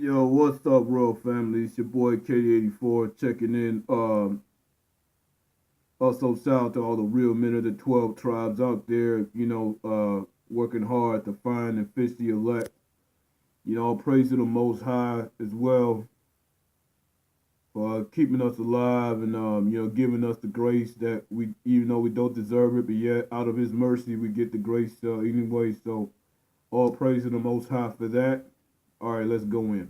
Yo, what's up, Royal Family? It's your boy KD84 checking in. Also, shout out to all the real men of the 12 tribes out there, working hard to find and fish the elect. Praise to the Most High as well for keeping us alive and, giving us the grace that we, even though we don't deserve it, but yet out of His mercy, we get the grace anyway. So, all praise to the Most High for that. All right, let's go in.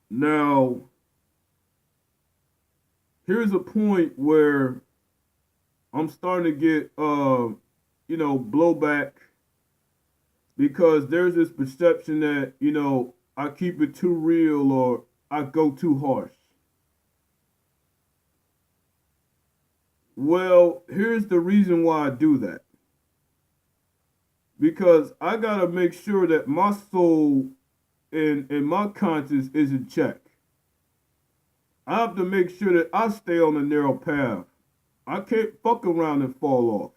Now, here's a point where I'm starting to get blowback because there's this perception that, I keep it too real or I go too harsh. Well, here's the reason why I do that. Because I gotta make sure that my soul and my conscience is in check. I have to make sure that I stay on the narrow path. I can't fuck around and fall off.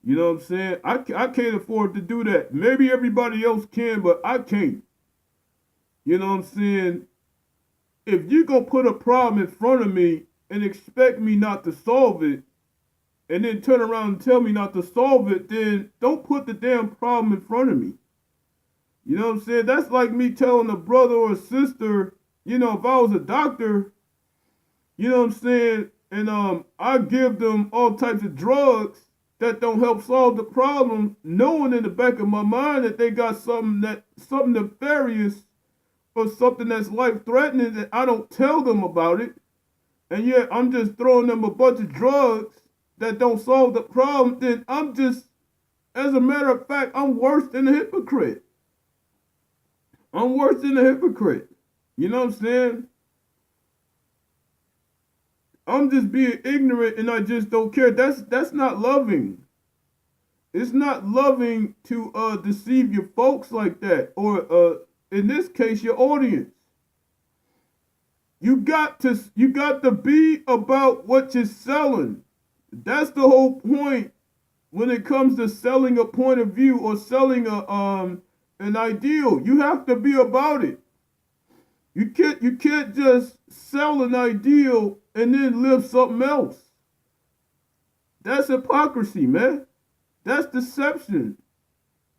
You know what I'm saying? I can't afford to do that. Maybe everybody else can, but I can't. You know what I'm saying? If you gonna put a problem in front of me and expect me not to solve it, and then turn around and tell me not to solve it, then don't put the damn problem in front of me. You know what I'm saying? That's like me telling a brother or a sister, if I was a doctor, you know what I'm saying, and I give them all types of drugs that don't help solve the problem, knowing in the back of my mind that they got something nefarious or something that's life threatening that I don't tell them about it, and yet I'm just throwing them a bunch of drugs that don't solve the problem, then I'm just, as a matter of fact, I'm worse than a hypocrite. I'm worse than a hypocrite. You know what I'm saying? I'm just being ignorant and I just don't care. That's not loving. It's not loving to deceive your folks like that, or in this case your audience. You got to be about what you're selling. That's the whole point when it comes to selling a point of view or selling an ideal. You have to be about it. You can't just sell an ideal and then live something else. That's hypocrisy, man. That's deception.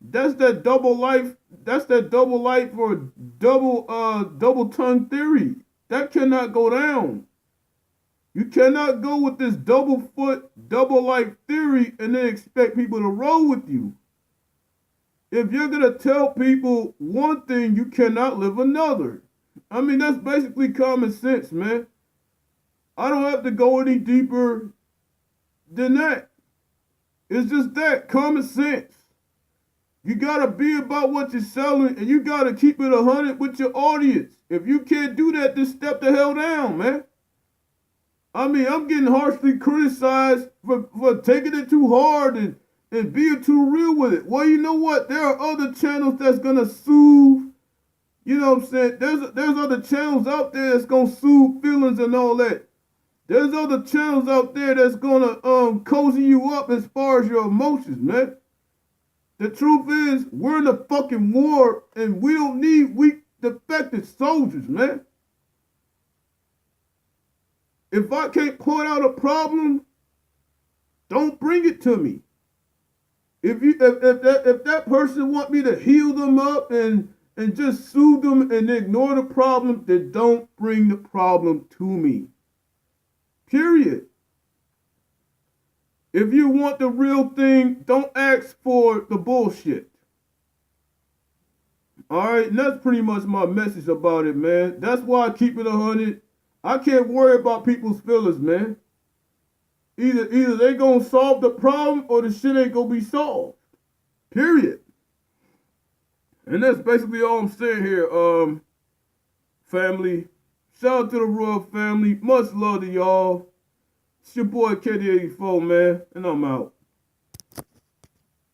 That's that double life. That's that double life or double tongue theory. That cannot go down. You cannot go with this double foot, double life theory and then expect people to roll with you. If you're going to tell people one thing, you cannot live another. I mean, that's basically common sense, man. I don't have to go any deeper than that. It's just that, common sense. You got to be about what you're selling and you got to keep it 100 with your audience. If you can't do that, then step the hell down, man. I mean, I'm getting harshly criticized for taking it too hard and being too real with it. Well, you know what? There are other channels that's going to soothe. You know what I'm saying? There's other channels out there that's going to soothe feelings and all that. There's other channels out there that's going to cozy you up as far as your emotions, man. The truth is, we're in a fucking war and we don't need weak, defective soldiers, man. If I can't point out a problem, don't bring it to me. If that person want me to heal them up and just soothe them and ignore the problem, then don't bring the problem to me. Period. If you want the real thing, don't ask for the bullshit. Alright, and that's pretty much my message about it, man. That's why I keep it 100. I can't worry about people's feelings, man. Either they gonna solve the problem or the shit ain't gonna be solved. Period. And that's basically all I'm saying here, family. Shout out to the royal family. Much love to y'all. It's your boy KD84, man, and I'm out.